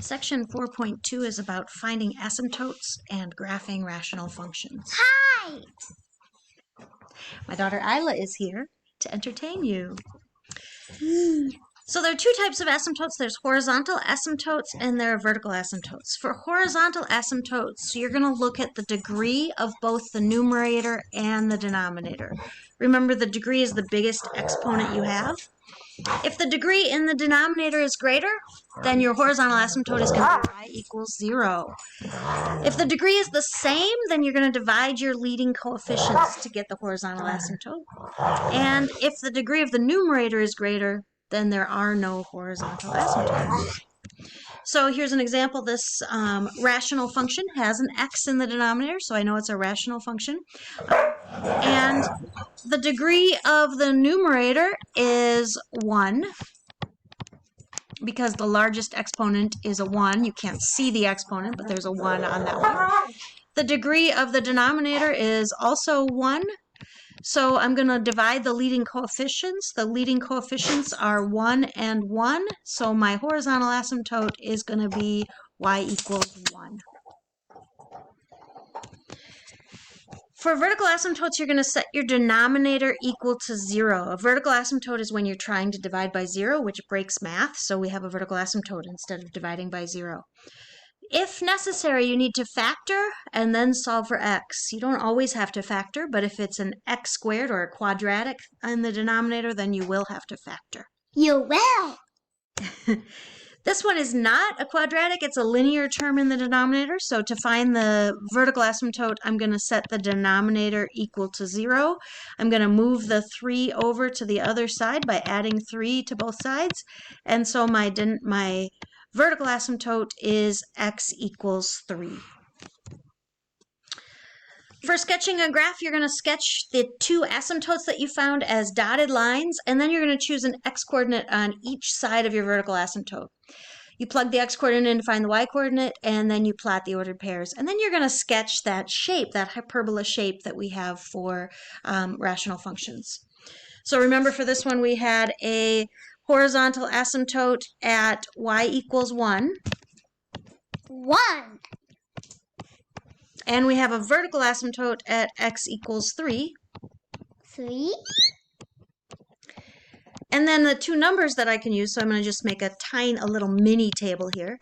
Section 4.2 is about finding asymptotes and graphing rational functions. Hi! My daughter Isla is here to entertain you. So there are two types of asymptotes. There's horizontal asymptotes and there are vertical asymptotes. For horizontal asymptotes, you're going to look at the degree of both the numerator and the denominator. Remember, the degree is the biggest exponent you have. If the degree in the denominator is greater, then your horizontal asymptote is going to be y equals 0. If the degree is the same, then you're going to divide your leading coefficients to get the horizontal asymptote. And if the degree of the numerator is greater, then there are no horizontal asymptotes. So here's an example. This rational function has an x in the denominator, so I know it's a rational function. And the degree of the numerator is 1, because the largest exponent is a 1. You can't see the exponent, but there's a 1 on that one. The degree of the denominator is also 1. So I'm going to divide the leading coefficients. The leading coefficients are 1 and 1. So my horizontal asymptote is going to be y equals 1. For vertical asymptotes, you're going to set your denominator equal to 0. A vertical asymptote is when you're trying to divide by 0, which breaks math, so we have a vertical asymptote instead of dividing by 0. If necessary, you need to factor and then solve for x. You don't always have to factor, but if it's an x squared or a quadratic in the denominator, then you will have to factor. You will! This one is not a quadratic, it's a linear term in the denominator. So to find the vertical asymptote, I'm going to set the denominator equal to 0. I'm going to move the 3 over to the other side by adding 3 to both sides. And so my vertical asymptote is x equals 3. For sketching a graph, you're going to sketch the two asymptotes that you found as dotted lines, and then you're going to choose an x-coordinate on each side of your vertical asymptote. You plug the x-coordinate in to find the y-coordinate, and then you plot the ordered pairs. And then you're going to sketch that shape, that hyperbola shape that we have for rational functions. So remember, for this one, we had a horizontal asymptote at y equals 1. 1. And we have a vertical asymptote at x equals 3. 3. And then the two numbers that I can use, so I'm going to just make a little mini table here.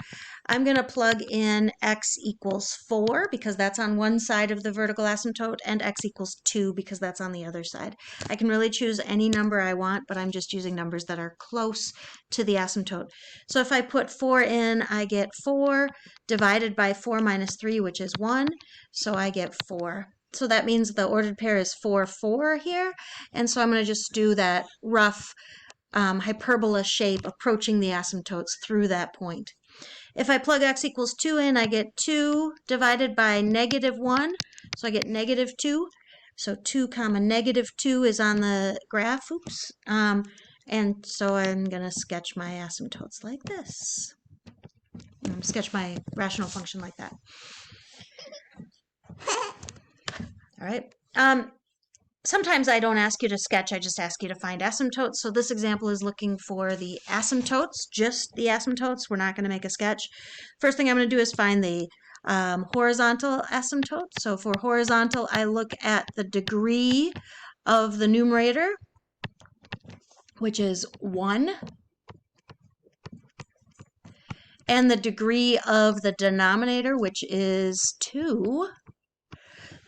I'm going to plug in x equals 4 because that's on one side of the vertical asymptote, and x equals 2 because that's on the other side. I can really choose any number I want, but I'm just using numbers that are close to the asymptote. So if I put 4 in, I get 4 divided by 4 minus 3, which is 1, so I get 4. So that means the ordered pair is 4, 4 here, and so I'm going to just do that rough hyperbola shape approaching the asymptotes through that point. If I plug x equals 2 in, I get 2 divided by negative 1, so I get negative 2. So 2 comma negative 2 is on the graph, and so I'm going to sketch my asymptotes like this. Sketch my rational function like that. All right. Sometimes I don't ask you to sketch, I just ask you to find asymptotes. So this example is looking for the asymptotes, just the asymptotes. We're not going to make a sketch. First thing I'm going to do is find the horizontal asymptote. So for horizontal, I look at the degree of the numerator, which is 1, and the degree of the denominator, which is 2.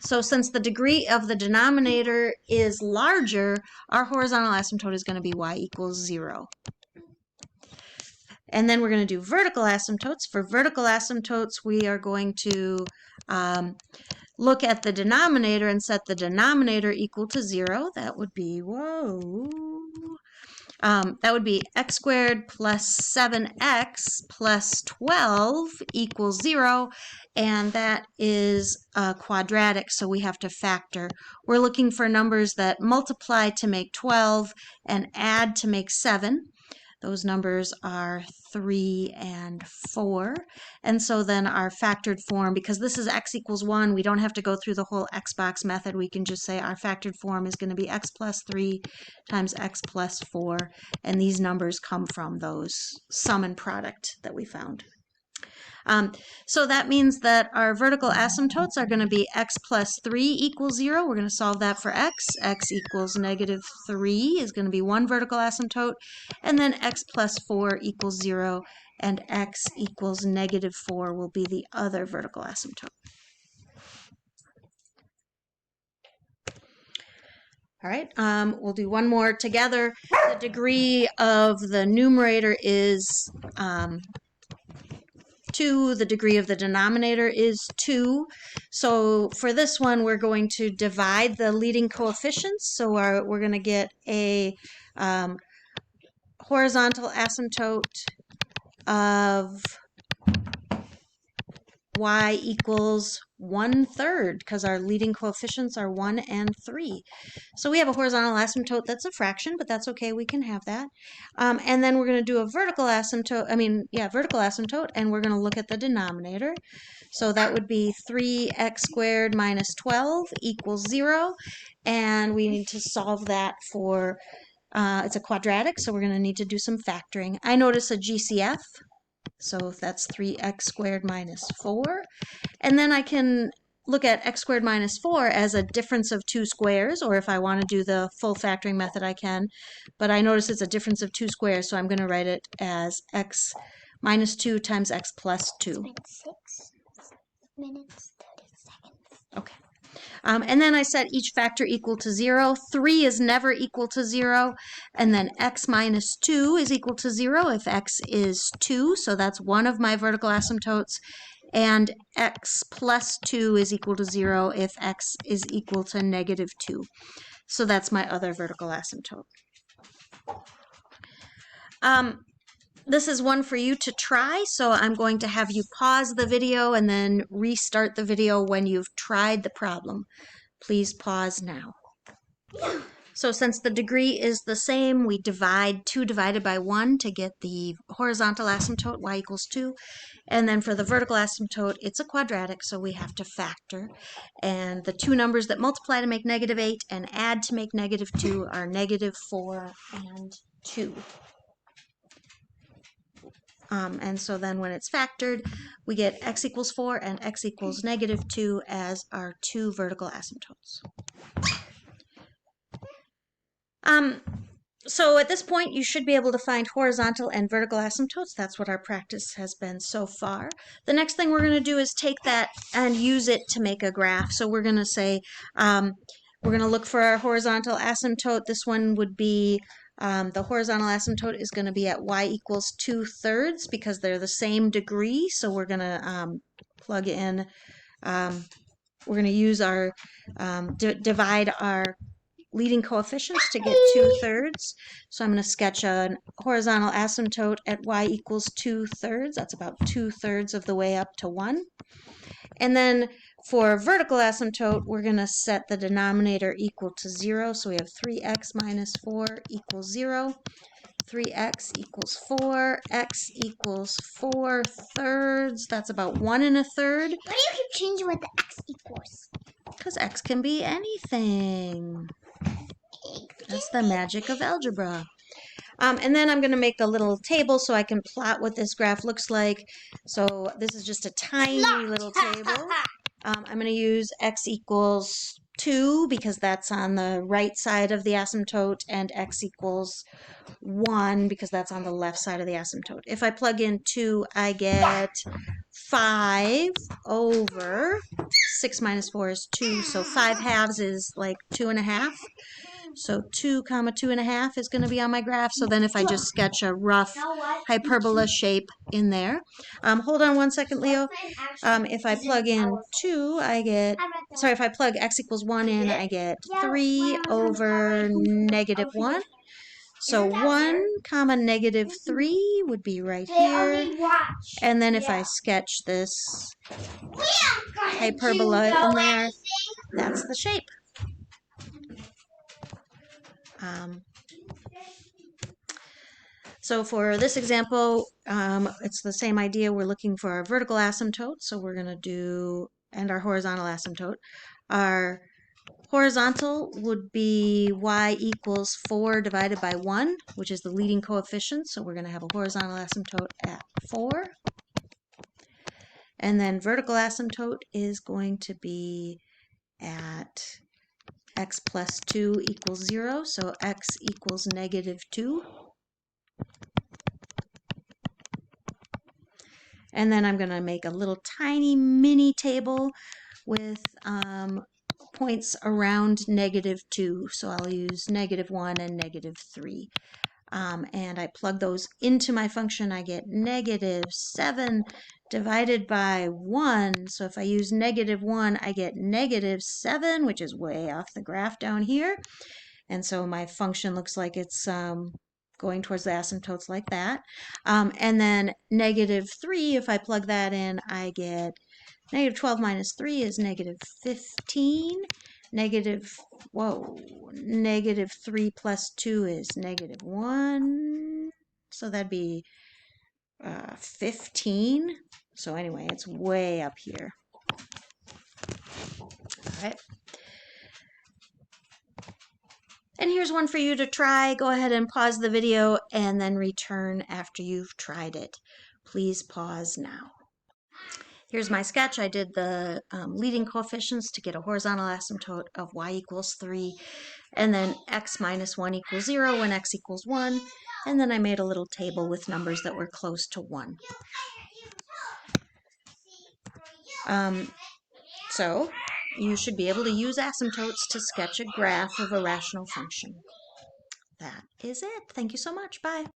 So since the degree of the denominator is larger, our horizontal asymptote is going to be y equals 0. And then we're going to do vertical asymptotes. For vertical asymptotes, we are going to look at the denominator and set the denominator equal to 0. That would be, that would be x squared plus 7x plus 12 equals 0, and that is quadratic, so we have to factor. We're looking for numbers that multiply to make 12 and add to make 7. Those numbers are 3 and 4. And so then our factored form, because this is x equals 1, we don't have to go through the whole x box method. We can just say our factored form is going to be x plus 3 times x plus 4. And these numbers come from those sum and product that we found. So that means that our vertical asymptotes are going to be x plus 3 equals 0. We're going to solve that for x. X equals negative 3 is going to be one vertical asymptote. And then x plus 4 equals 0. And x equals negative 4 will be the other vertical asymptote. All right, we'll do one more together. The degree of the numerator is 2. The degree of the denominator is 2. So for this one, we're going to divide the leading coefficients. So we're going to get a horizontal asymptote of y equals 1/3 because our leading coefficients are 1 and 3. So we have a horizontal asymptote that's a fraction, but that's okay. We can have that. And then we're going to do a vertical asymptote, vertical asymptote, and we're going to look at the denominator. So that would be 3x squared minus 12 equals 0. And we need to solve that for, it's a quadratic, so we're going to need to do some factoring. I notice a GCF. So that's 3x squared minus 4. And then I can look at x squared minus 4 as a difference of two squares, or if I want to do the full factoring method, I can. But I notice it's a difference of two squares, so I'm going to write it as x minus 2 times x plus 2. 6 minutes, 30 seconds. Okay. And then I set each factor equal to 0. 3 is never equal to 0. And then x minus 2 is equal to 0 if x is 2. So that's one of my vertical asymptotes. And x plus 2 is equal to 0 if x is equal to negative 2. So that's my other vertical asymptote. This is one for you to try, so I'm going to have you pause the video and then restart the video when you've tried the problem. Please pause now. So since the degree is the same, we divide 2 divided by 1 to get the horizontal asymptote, y equals 2. And then for the vertical asymptote, it's a quadratic, so we have to factor. And the two numbers that multiply to make negative 8 and add to make negative 2 are negative 4 and 2. And so then when it's factored, we get x equals 4 and x equals negative 2 as our two vertical asymptotes. So at this point, you should be able to find horizontal and vertical asymptotes. That's what our practice has been so far. The next thing we're going to do is take that and use it to make a graph. So we're going to say, we're going to look for our horizontal asymptote. This one would be, the horizontal asymptote is going to be at y equals 2/3 because they're the same degree. So we're going to plug in, we're going to use our, divide our leading coefficients to get 2/3. So I'm going to sketch a horizontal asymptote at y equals 2/3. That's about 2/3 of the way up to 1. And then for vertical asymptote, we're going to set the denominator equal to 0. So we have 3x minus 4 equals 0. 3x equals 4. X equals 4/3. That's about 1 1/3. Why do you keep changing what the x equals? Because x can be anything. That's the magic of algebra. And then I'm going to make a little table so I can plot what this graph looks like. So this is just a tiny little table. I'm going to use x equals 2 because that's on the right side of the asymptote, and x equals 1 because that's on the left side of the asymptote. If I plug in 2, I get 5 over 6 minus 4 is 2. So 5/2 is like 2.5. So 2 comma 2.5 is going to be on my graph. So then if I just sketch a rough hyperbola shape in there. Hold on one second, Leo. If I plug in 2, I get, sorry, if I plug x equals 1 in, I get 3 over negative 1. So 1 comma negative 3 would be right here. And then if I sketch this hyperbola in there, that's the shape. So for this example, it's the same idea. We're looking for our vertical asymptote. So we're going to do, and our horizontal asymptote. Our horizontal would be y equals 4 divided by 1, which is the leading coefficient. So we're going to have a horizontal asymptote at 4. And then vertical asymptote is going to be at x plus 2 equals 0, so x equals -2. And then I'm going to make a little tiny mini table with points around -2. So I'll use -1 and -3. And I plug those into my function. I get -7 divided by 1. So if I use -1, I get -7, which is way off the graph down here. And so my function looks like it's going towards the asymptotes like that. And then -3, if I plug that in, I get -12 minus 3 is -15. -3 plus 2 is -1. So that'd be 15. So anyway, it's way up here. All right. And here's one for you to try. Go ahead and pause the video and then return after you've tried it. Please pause now. Here's my sketch. I did the leading coefficients to get a horizontal asymptote of y equals 3, and then x minus 1 equals 0 when x equals 1, and then I made a little table with numbers that were close to 1. So you should be able to use asymptotes to sketch a graph of a rational function. That is it. Thank you so much. Bye.